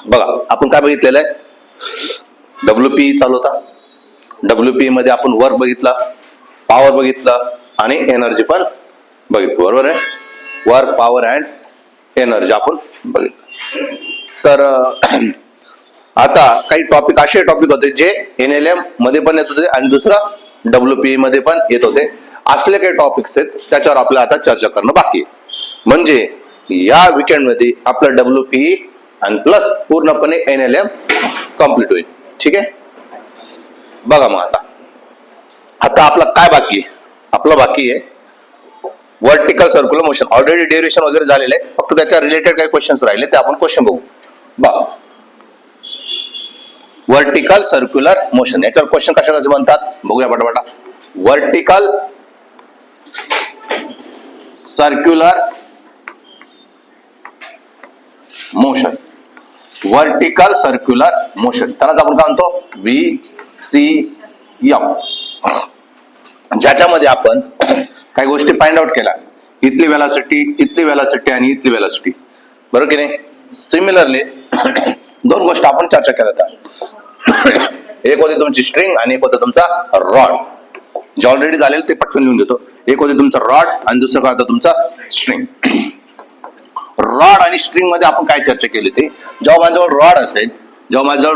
बघा आपण काय बघितलेलं आहे, डब्ल्यूपी चालू होता. डब्ल्यूपी मध्ये आपण वर्क बघितला, पॉवर बघितलं आणि एनर्जी पण बघितलं, बरोबर आहे. वर्क, पॉवर अँड एनर्जी आपण बघितलं. तर आता काही टॉपिक असे टॉपिक होते जे NLM मध्ये पण येत होते आणि दुसरा डब्ल्यूपी मध्ये पण येत होते. असले काही टॉपिक्स आहेत त्याच्यावर आपल्याला आता चर्चा करणं बाकी आहे. म्हणजे या वीकेंड मध्ये आपलं डब्ल्यूपी आणि प्लस पूर्णपणे NLM कम्प्लीट होईल. ठीक आहे. बघा मग आता आपलं काय बाकी आहे, आपलं बाकी आहे vertical circular motion. Already derivation वगैरे झालेलं आहे, फक्त त्याच्या रिलेटेड काही क्वेश्चन्स राहिले ते आपण क्वेश्चन बघू. बघा वर्टिकल सर्क्युलर मोशन, याच्यावर क्वेश्चन कशाचे बनतात बघूया पटापटा. Vertical circular motion, vertical circular motion, त्यालाच आपण काय म्हणतो VCM. ज्याच्यामध्ये आपण काही गोष्टी फाइंड आउट केल्या, इथली व्हेलॉसिटी, इथली व्हेलॉसिटी आणि इथली व्हेलॉसिटी, बरोबर की नाही. सिमिलरली दोन गोष्टी आपण चर्चा केल्या. एक होती तुमची स्ट्रिंग आणि एक होता तुमचा रॉड. जे ऑलरेडी झालेलं ते पटकन लिहून घेतो. एक होते तुमचा रॉड आणि दुसरं काय होतं तुमचा स्ट्रिंग. रॉड आणि स्ट्रिंग मध्ये आपण काय चर्चा केली होती, जेव्हा माझ्याजवळ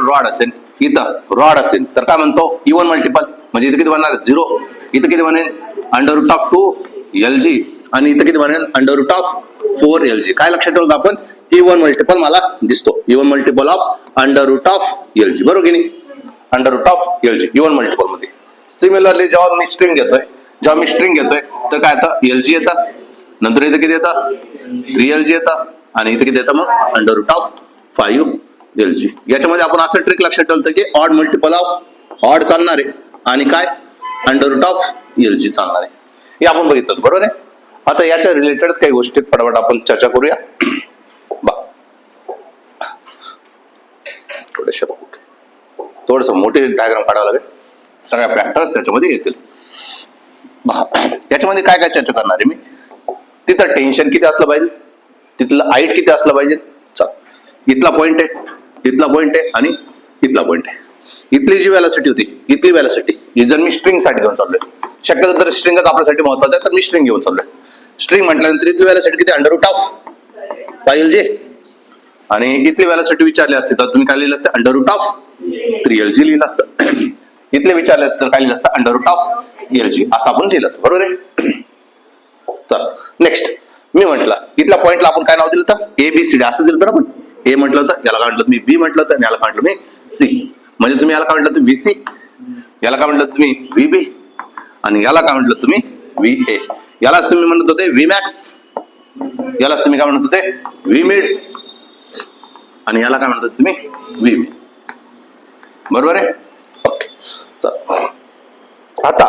रॉड असेल, इथं रॉड असेल तर काय म्हणतो इवन मल्टिपल. म्हणजे इथं किती बनणार 0, इथं किती बनेल √2LG आणि इथं किती बनेल √4LG. काय लक्षात ठेवलं आपण, इवन मल्टिपल मला दिसतो, इवन मल्टिपल ऑफ √LG, बरोबर की नाही. √LG इवन मल्टिपल मध्ये. सिमिलरली जेव्हा मी स्ट्रिंग घेतोय तर काय येतं LG येतं, नंतर इथं किती येतं 3LG येतं आणि इथं किती येतं मग √5LG. याच्यामध्ये आपण असं ट्रिक लक्षात ठेवलं की ऑड मल्टिपल ऑफ ऑड चालणार आहे आणि काय √LG चालणार आहे. हे आपण बघितलं, बरोबर आहे. आता याच्या रिलेटेड काही गोष्टी फटाफट आपण चर्चा करूया. थोडस मोठे डायग्राम काढावं लागेल, सगळ्या फॅक्टर्स त्याच्यामध्ये येतील. याच्यामध्ये काय काय चर्चा करणार आहे मी, तिथं टेन्शन किती असलं पाहिजे, तिथलं हाईट किती असलं पाहिजे. इथला पॉइंट आहे आणि इथला पॉइंट आहे. इथली जी व्हेलॉसिटी होती, इथली व्हेलॉसिटी जर मी स्ट्रिंग साठी घेऊन चाललोय, शक्यतो तर स्ट्रिंगच आपल्यासाठी महत्वाचं आहे तर मी स्ट्रिंग घेऊन चाललोय. स्ट्रिंग म्हटल्यानंतर इथली व्हेलॉसिटी किती √5LG आणि इथली व्हेलॉसिटी विचारली असते तर तुम्ही काय लिहिलं असतं √3LG लिहिलं असतं. इथले विचारले असतं तर काय लिहिलं असतं √LG असं आपण लिहिलं असतं, बरोबर आहे. तर नेक्स्ट मी म्हटलं इथल्या पॉइंटला आपण काय नाव दिलं होतं ABCD असं दिलं तर आपण A म्हटलं होतं, याला काय म्हटलं मी B म्हटलं होतं आणि याला काय म्हटलं मी C. म्हणजे तुम्ही याला काय म्हटलं तुम्ही VC, याला काय म्हटलं तुम्ही VB आणि याला काय म्हटलं तुम्ही VA. यालाच तुम्ही म्हणत होते Vmax, यालाच तुम्ही काय म्हणत होते Vmid आणि याला काय म्हणतात तुम्ही VB, बरोबर आहे. ओके. आता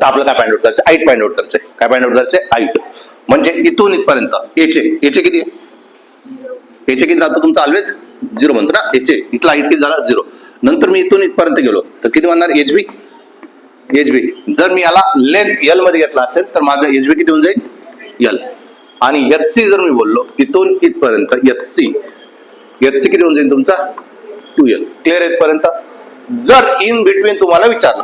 आपलं काय फाइंड आउट करायचं, हाईट फाइंड आउट करायचंय. काय फाइंड आउट करायचंय हाईट. म्हणजे इथून इथपर्यंत एचे किती राहतो तुमचा ऑलवेज 0 म्हणतो ना. इथला हाईट किती झाला 0. नंतर मी इथून इथपर्यंत गेलो तर किती बनणार HB. जर मी याला लेंथ L मध्ये घेतला असेल तर माझं HB किती होऊन जाईल L. आणि HC जर मी बोललो इथून इथपर्यंत HC किती होऊन जाईल तुमचा 2L. क्लिअर आहे इथपर्यंत. जर इन बिटवीन तुम्हाला विचारलं,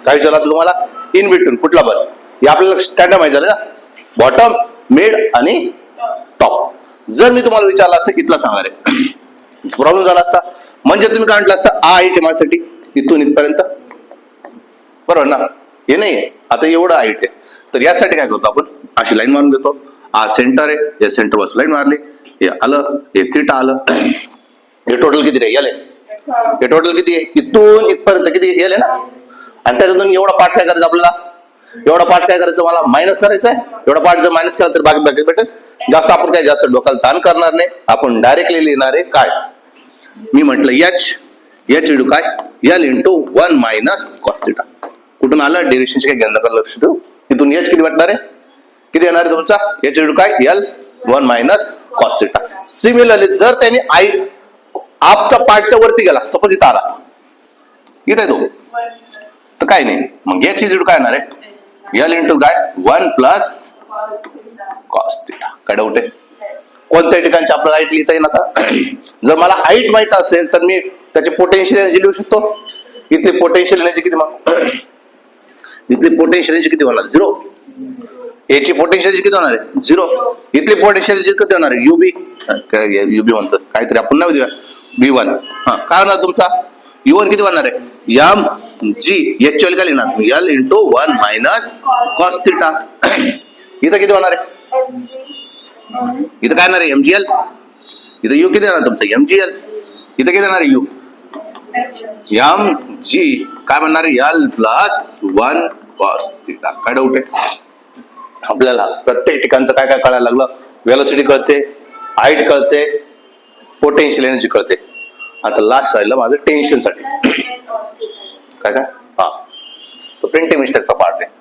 काय विचारलं तुम्हाला इन बिटवीन कुठला बल, हे आपल्याला स्टँडर्ड माहिती झालं ना, बॉटम, मिड आणि टॉप. जर मी तुम्हाला विचारलं असतं इथला सांगा रे, प्रॉब्लेम झाला असता. म्हणजे तुम्ही काय म्हटलं असतं हाईट माझ्यासाठी इथून इथपर्यंत, बरोबर ना. हे नाही आता एवढं हाईट आहे तर यासाठी काय करतो आपण अशी लाईन मारून घेतो. हा सेंटर आहे, या सेंटर पासून लाईन मारली, हे आलं, हे थीटा आलं. हे टोटल किती रे L आहे, हे टोटल किती आहे इथून इथपर्यंत किती L आहे ना. आणि त्याच्यातून एवढा पार्ट काय करायचं आपल्याला, एवढा पार्ट काय करायचं मला मायनस करायचं आहे. एवढा पार्ट जर मायनस केला तर बाकी भेटेल. जास्त आपण काय जास्त डोक्याला ताण करणार नाही, आपण डायरेक्टली लिहिणार आहे काय मी म्हटलं H इडू काय L × 1 - cos θ. कुठून आलं डेरिव्हेशनचे काही ज्ञान नका लक्ष ठेवू. तिथून H किती वाटणार आहे, किती येणार आहे तुमचा H इडू काय L 1 - cos θ. सिमिलरली जर त्यांनी आपच्या पार्टच्या वरती गेला, सपोज इथं आला, इथं आहे तो, तर काय नाही मग H इडू काय येणार आहे L × काय 1 + cos θ. काय डाऊट आहे कोणत्या ठिकाणची आपल्याला हाईट लिहिता येईल आता? जर मला हाईट माहित असेल तर मी त्याची पोटेन्शियल एनर्जी लिहू शकतो. इथली पोटेन्शियल एनर्जी किती मग? इथली पोटेन्शियल एनर्जी किती होणार? 0. याची पोटेन्शियल एनर्जी किती होणार आहे? 0. इथली पोटेन्शियल एनर्जी किती होणार आहे? युबी. युबी म्हणतो काहीतरी आपण नाव देऊया V1. काय होणार तुमचा? U1 किती बनणार आहे? M g. याची व्हॅल्यू काय लिहिणार तुम्ही? L into 1 minus cos theta. इथं किती होणार आहे? इथं काय येणार आहे? MGL. इथं U किती येणार तुमचं? MGL. इथं किती येणार आहे? U m g. काय म्हणणार आहे? L plus 1 cos theta. काय डाऊट आहे? आपल्याला प्रत्येक ठिकाणचं काय काय कळायला लागलं? वेलोसिटी कळते, हाईट कळते, पोटेन्शियल एनर्जी कळते. आता लास्ट राहिलं माझं टेन्शन साठी. काय काय? तो प्रिंटिंग मिस्टेकचा पार्ट आहे.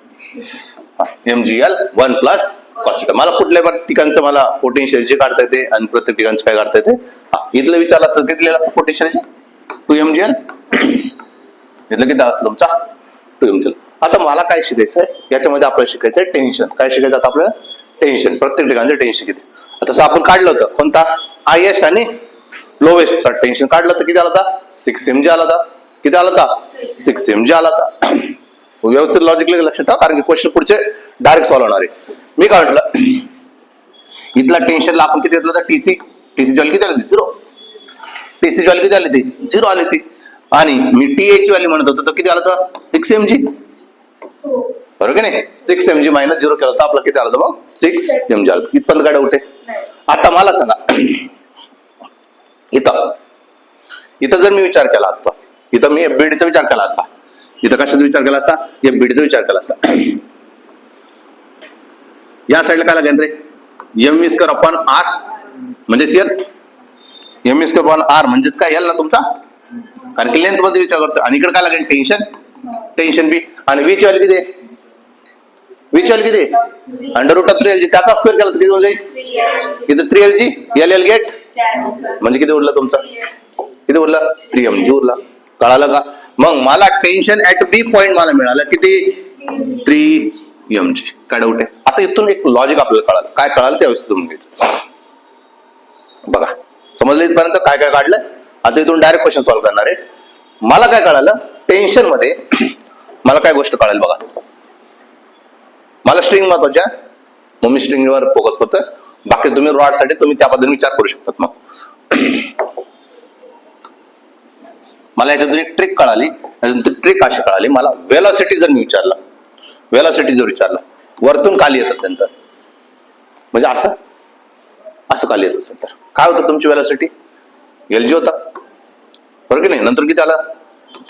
MGL 1 plus cos theta. मला कुठल्या ठिकाणचं मला पोटेन्शियल एनर्जी काढता येते आणि प्रत्येक ठिकाणचं काय काढता येते? इथलं विचारलं असतं किती लिहिलं असतं पोटेन्शियल एनर्जी? 2mgl. इथलं किती असतं तुमचा? 2mgl. आता मला काय शिकायचं आहे? याच्यामध्ये आपल्याला शिकायचं आहे टेन्शन. काय शिकायचं आता आपल्याला? टेन्शन. प्रत्येक ठिकाणचं टेन्शन किती. तसं आपण काढलं होतं कोणता? IS आणि लोवेस्टचा टेन्शन काढलं होतं. किती आला होता? 6 mg आला होता. किती आला होता? 6 mg आला होता. व्यवस्थित लॉजिकली लक्षात ठेवा कारण की क्वेश्चन पुढचे डायरेक्ट सॉल्व्ह होणार आहे. मी काय म्हटलं? इथला टेन्शनला आपण किती घेतलं होतं? TC. TC व्हॅल्यू किती आली? 0. TC व्हॅल्यू किती आली ती? 0 आली ती. आणि मी TA ची व्हॅल्यू म्हणत होतो तो किती आला होता? 6 mg. बरोबर की नाही? 6 mg मायनस 0 केलं होतं आपलं किती आलं होतं मग? 6 mg आलं. इथपर्यंत काय डाऊट आहे? आता मला सांगा इथं जर मी विचार केला असता, इथं मी FBD चा विचार केला असता, इथं कशाचा विचार केला असता? FBD चा विचार केला असता. या साईडला काय लागेल रे? mv स्क्वेअर अपॉन r म्हणजेच L. mv square upon r म्हणजेच काय? L ना तुमचा. कारण की लेंथ मध्ये विचार करतो. आणि इकडे काय लागेल? टेन्शन. टेन्शन बी. आणि v ची व्हॅल्यू किती आहे? v ची व्हॅल्यू किती आहे? Under root of 3lg. त्याचा स्क्वेअर केला तर किती होऊन जाईल? इथं 3lg LL गेट म्हणजे किती उरलं तुमचं? किती उरलं? 3mg उरला. कळालं का? मग मला टेन्शन ऍट बी पॉइंट मला मिळालं किती? 3mg. काय डाऊट आहे? आता इथून एक लॉजिक आपल्याला कळालं. काय कळालं त्या समजून घ्यायचं. बघा समजलं इथपर्यंत काय काय काढलं? आता इथून डायरेक्ट क्वेश्चन सॉल्व्ह करणार आहे. मला काय कळालं? टेन्शन मध्ये मला काय गोष्ट कळाली बघा. मला स्ट्रिंग महत्वाच्या मग मी स्ट्रिंगवर फोकस करतोय. बाकी तुम्ही रॉड साठी तुम्ही त्या पद्धतीने विचार करू शकतात. मग मला याच्यातून एक ट्रिक कळाली. ट्रिक अशी कळाली मला. वेलॉसिटी जर मी विचारला, वेलॉसिटी जर विचारला वरतून खाली येत असेल तर म्हणजे असं असं खाली येत असेल तर काय होतं तुमची वेलॉसिटी? LG होता. बरोबर की नाही? नंतर किती आला?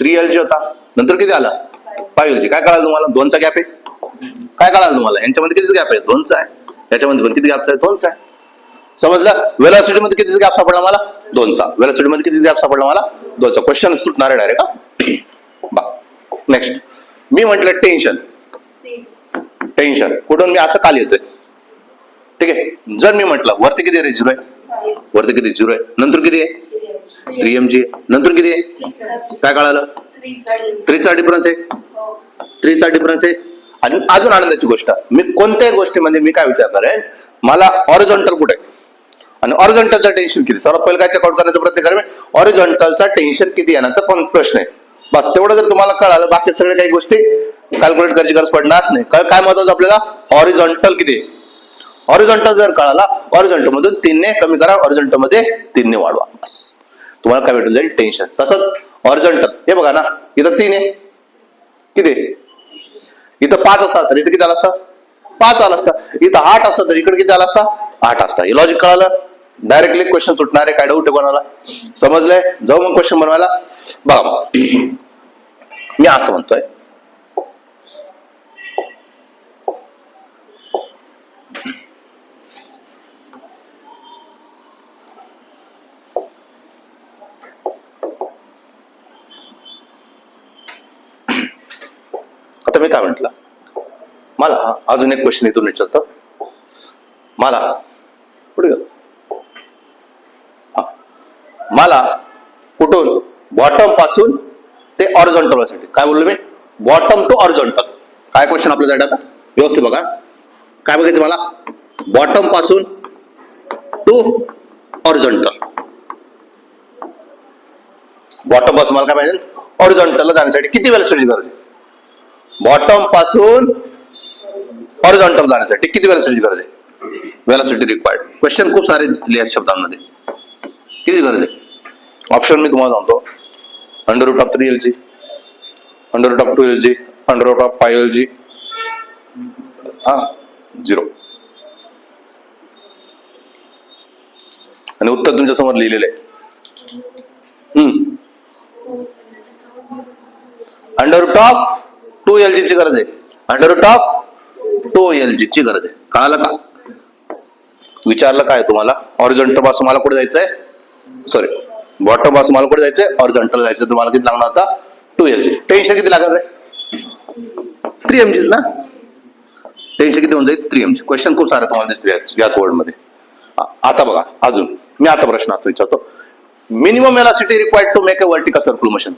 3lg होता. नंतर किती आला? 5lg. काय कळालं तुम्हाला? 2चा गॅप आहे. काय कळालं तुम्हाला? यांच्यामध्ये किती गॅप आहे? 2चा आहे. याच्यामध्ये पण किती गॅप आहे? 2चा आहे. समजलं? वेलॉसिटी मध्ये किती गॅप सापडला मला? 2चा. वेलॉसिटी मध्ये किती गॅप सापडला मला? 2चा. क्वेश्चन सुटणार आहे डायरेक्ट. नेक्स्ट मी म्हटलं टेन्शन. टेन्शन कुठून मी असं खाली येतोय. ठीक आहे. जर मी म्हटलं वरती किती आहे? 0 आहे. वरती किती? 0 आहे. नंतर किती आहे? 3mg. नंतर किती आहे? काय कळालं? 3चा डिफरन्स आहे. 3चा डिफरन्स आहे. आणि अजून आनंदाची गोष्ट मी कोणत्याही गोष्टीमध्ये मी काय विचार करेन? मला ऑरिझॉन्टल कुठे आहे आणि ऑरिझॉन्टलचा टेन्शन किती? सर्वात पहिलं काय चेकआउट करायचं प्रत्येक ऑरिझॉन्टलचा टेन्शन किती येण्याचा पण प्रश्न आहे. बस तेवढं जर तुम्हाला कळालं बाकी सगळ्या काही गोष्टी कॅल्क्युलेट करायची गरज पडणार नाही. काय महत्वाचं आपल्याला? ऑरिझॉन्टल किती? ऑरिझॉन्टल जर कळाला ऑरिझॉन्टल मधून 3ने कमी करा, ऑरिझॉन्टल मध्ये 3ने वाढवा. बस तुम्हाला काय भेटून जाईल? टेन्शन. तसंच ऑरिझॉन्टल हे बघा ना इथं 3 आहे. किती? इथं 5 असता तर इथं किती आला असता? 5 आला असता. इथं 8 असता तर इकडे किती आला असता? 8 असता. हे लॉजिक कळालं? डायरेक्टली क्वेश्चन सुटणार आहे. काय डाऊट आहे कोणाला? समजलंय? जाऊ मग क्वेश्चन बनवायला. बघा मी असं म्हणतोय आता मी काय म्हंटल मला अजून एक क्वेश्चन इथून विचारतो. मला पुढे मला कुठून बॉटम पासून ते ऑरिझॉन्टल साठी काय बोललो मी? Bottom to ऑरिझॉन्टल. काय क्वेश्चन आपल्यासाठी आता व्यवस्थित बघा. काय बघायचं मला? बॉटम पासून टू हॉरिझॉन्टल. बॉटम पासून मला काय पाहिजे, हॉरिझॉन्टलला जाण्यासाठी किती व्हेलॉसिटीची गरज आहे? बॉटम पासून हॉरिझॉन्टल जाण्यासाठी किती व्हेलॉसिटीची गरज आहे? Velocity required. क्वेश्चन खूप सारे दिसले या शब्दांमध्ये. किती गरज आहे? ऑप्शन मी तुम्हाला सांगतो. √3LG, √2LG, √5LG, 0. आणि उत्तर तुमच्या समोर लिहिलेलं आहे. √2LG ची गरज आहे. √2LG ची गरज आहे. कळालं का? विचारलं काय तुम्हाला? हॉरिझॉन्टल पासून मला कुठे जायचंय, सॉरी बॉटम पासून मला कुठे जायचंय, हॉरिझॉन्टल जायचं. तुम्हाला किती लागणार आता? 2LG. टेन्शन किती लागणार रे? 3mg ना. टेन्शन किती होऊन जाईल? 3mg. क्वेश्चन खूप सारे तुम्हाला दिसले याच वर्ड मध्ये. आता बघा अजून मी आता प्रश्न असा विचारतो. Minimum velocity required to make a vertical circular motion.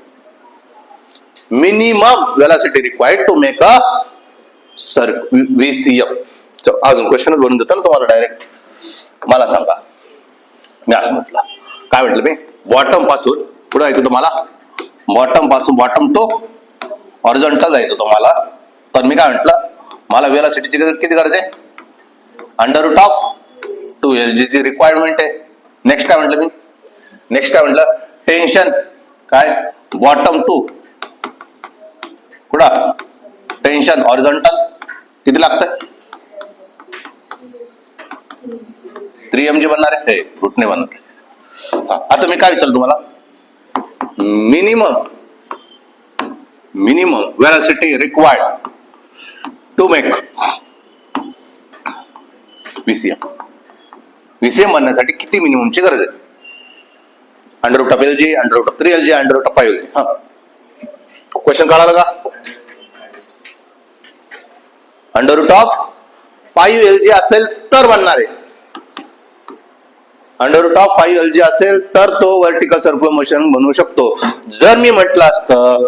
Minimum velocity required to make a VCM. अजून क्वेश्चनच बनवून देतो ना तुम्हाला डायरेक्ट. मला सांगा, मी असं म्हटलं, काय म्हटलं मी? बॉटम पासून पुढे जायचं तुम्हाला, बॉटम टू हॉरिझॉन्टल जायचं तुम्हाला. तर मी काय म्हटलं, मला व्हेलॉसिटीची किती गरज आहे? √2LG ची रिक्वायरमेंट आहे. नेक्स्ट काय म्हटलं मी? टेन्शन काय? बॉटम टू कुठं? टेन्शन हॉरिझॉन्टल किती लागतंय? 3mg बनणार आहे, रूटने बनणार आहे. आता मी काय विचारलं तुम्हाला? Minimum velocity required to make VCM बनण्यासाठी किती मिनिममची गरज आहे? √2LG, √3LG, √5LG. क्वेश्चन कळालं का? √5LG असेल तर बनणार आहे. √5LG असेल तर तो व्हर्टिकल सर्क्युलर मोशन बनवू शकतो. जर मी म्हटलं असतं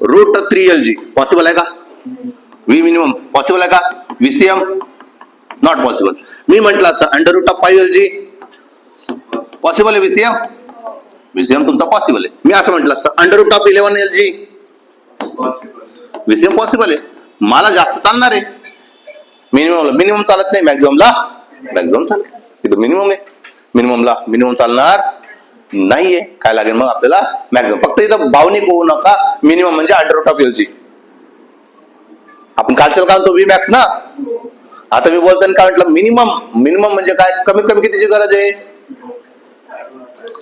√3LG पॉसिबल आहे का? V मिनिमम पॉसिबल आहे का? VCM not possible. मी म्हटलं असतं √5LG पॉसिबल आहे. VCM तुमचा पॉसिबल आहे. मी असं म्हटलं असतं √11LG VCM पॉसिबल आहे. मला जास्त चालणार आहे. मिनिमम चालत नाही, मॅक्झिमम चालत. इथं मिनिमम आहे, मिनिमम चालणार नाहीये. काय लागेल मग आपल्याला? मॅक्झिमम. फक्त इथं भावनिक होऊ नका. मिनिमम म्हणजे √2LG. आपण कालच्या का तो Vmax ना. आता मी बोलताना काय म्हटलं? मिनिमम म्हणजे काय? कमीत कमी कितीची गरज आहे?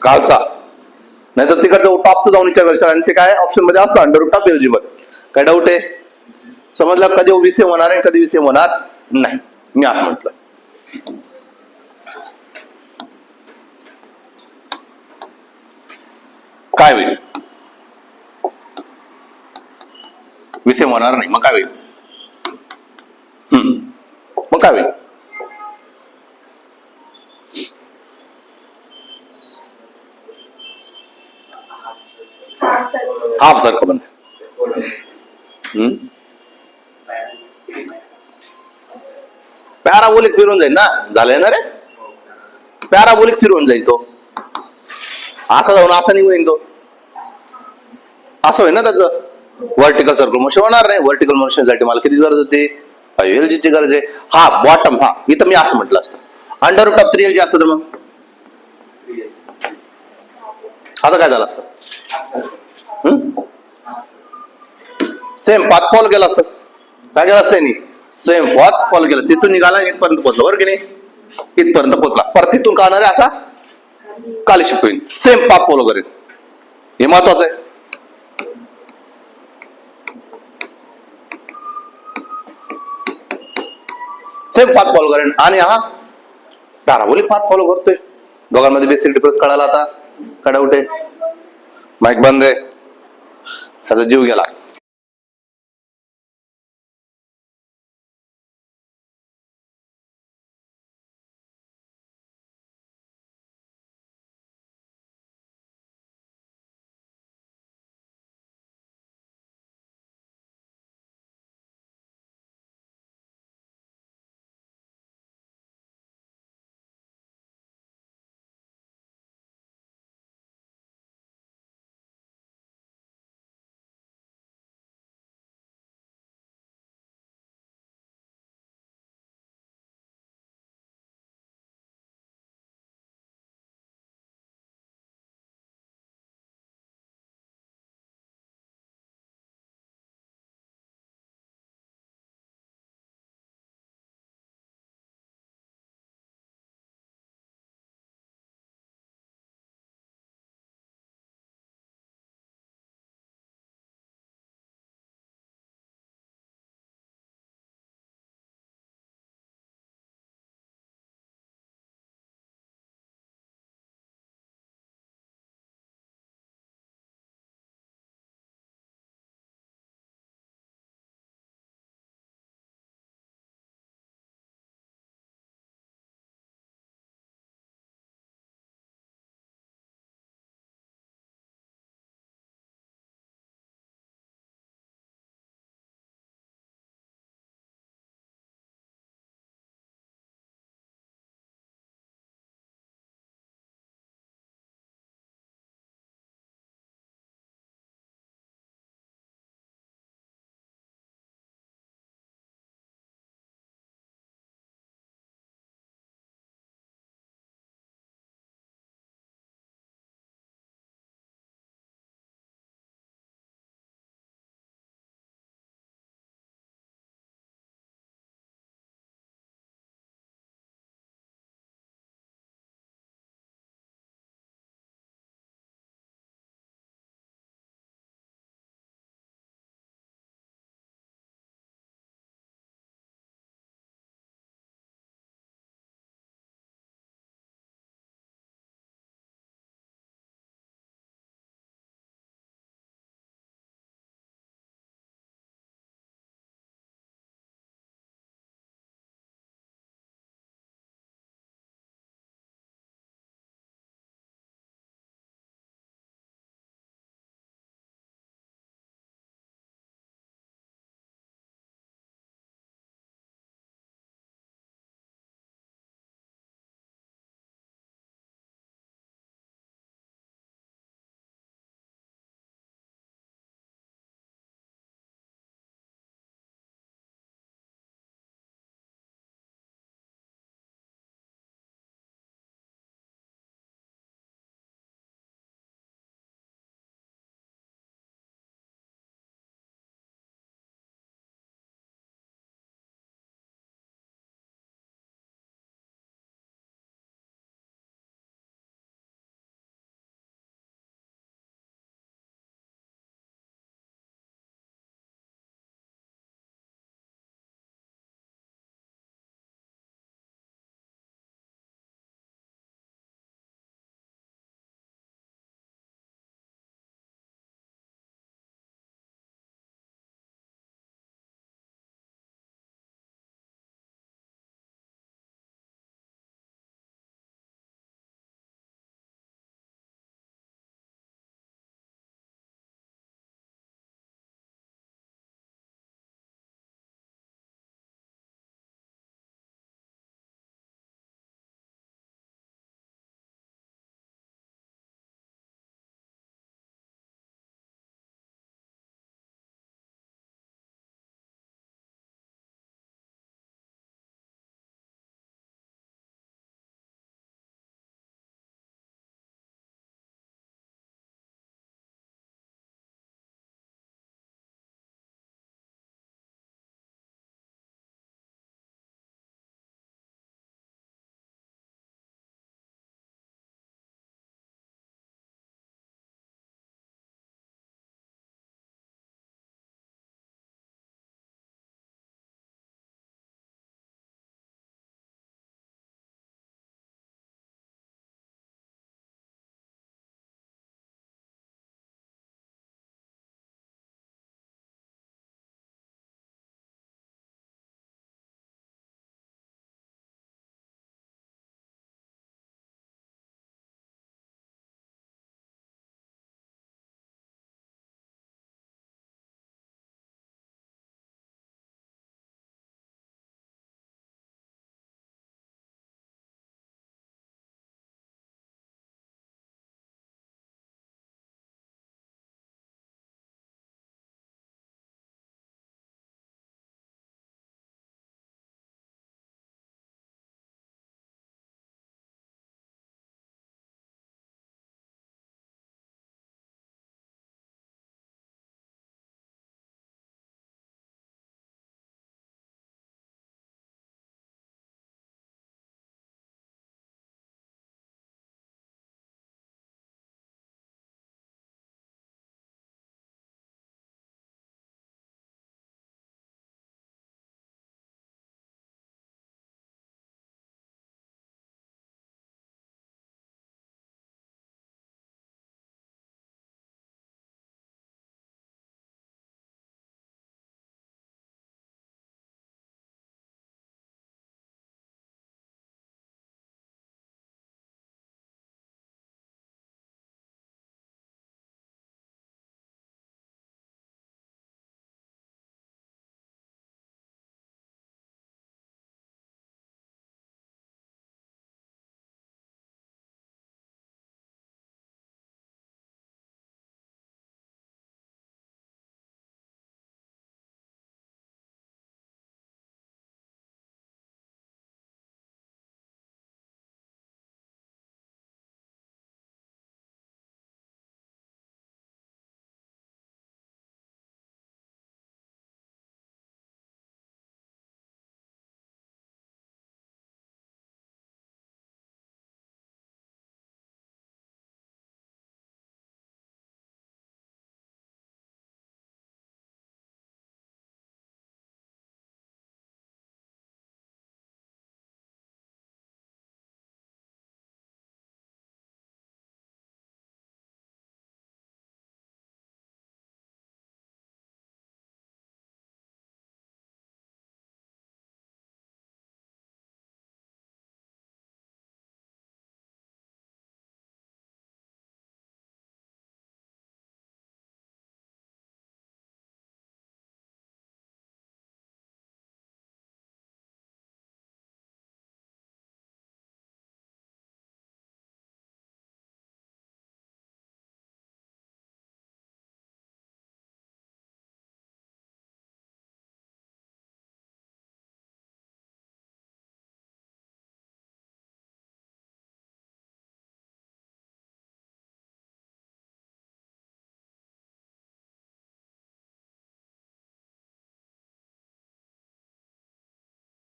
कालचा नाही तर तिकडचं टॉपचं जाऊन विचार करशाल आणि ते काय ऑप्शन मध्ये असतं √2LG. काय डाऊट आहे? समजलं? कधी VCM होणार आहे, कधी VCM होणार नाही. मी असं म्हटलं. काय होईल? VCM होणार नाही, मग काय होईल? मग काय होईल? हाफ सर्कल बनते. पॅराबोलिक फिरून जाईल ना. झालंय ना रे? पॅराबोलिक फिरून जाईल तो. असा जाऊन असा निघून तो. असं होईल ना त्याचं. व्हर्टिकल सर्कल मोशन होणार नाही. व्हर्टिकल मोशन साठी मला किती गरज होती? 5LG ची गरज आहे. बॉटम इथं मी असं म्हटलं असतं √3LG असतं तर मग आता काय झालं असतं? सेम पाथ फॉलो केला असतं. काय केलं असतं? सेम पाथ फॉलो केलं. इथून निघाला, इथपर्यंत पोहोचला, बरोबर की नाही? इथपर्यंत पोहोचला. परत इथून काढणार आहे असा खाली शिफ्ट होईल. सेम पाथ फॉलो करेल. हे महत्वाचं आहे. सेम पाथ फॉलो करेन. आणि पॅराबोलिक पाथ फॉलो करतोय. दोघांमध्ये बेसिक डिफरन्स कळाला. आता काय डाऊट आहे? माईक बंद आहे. त्याचा जीव गेला.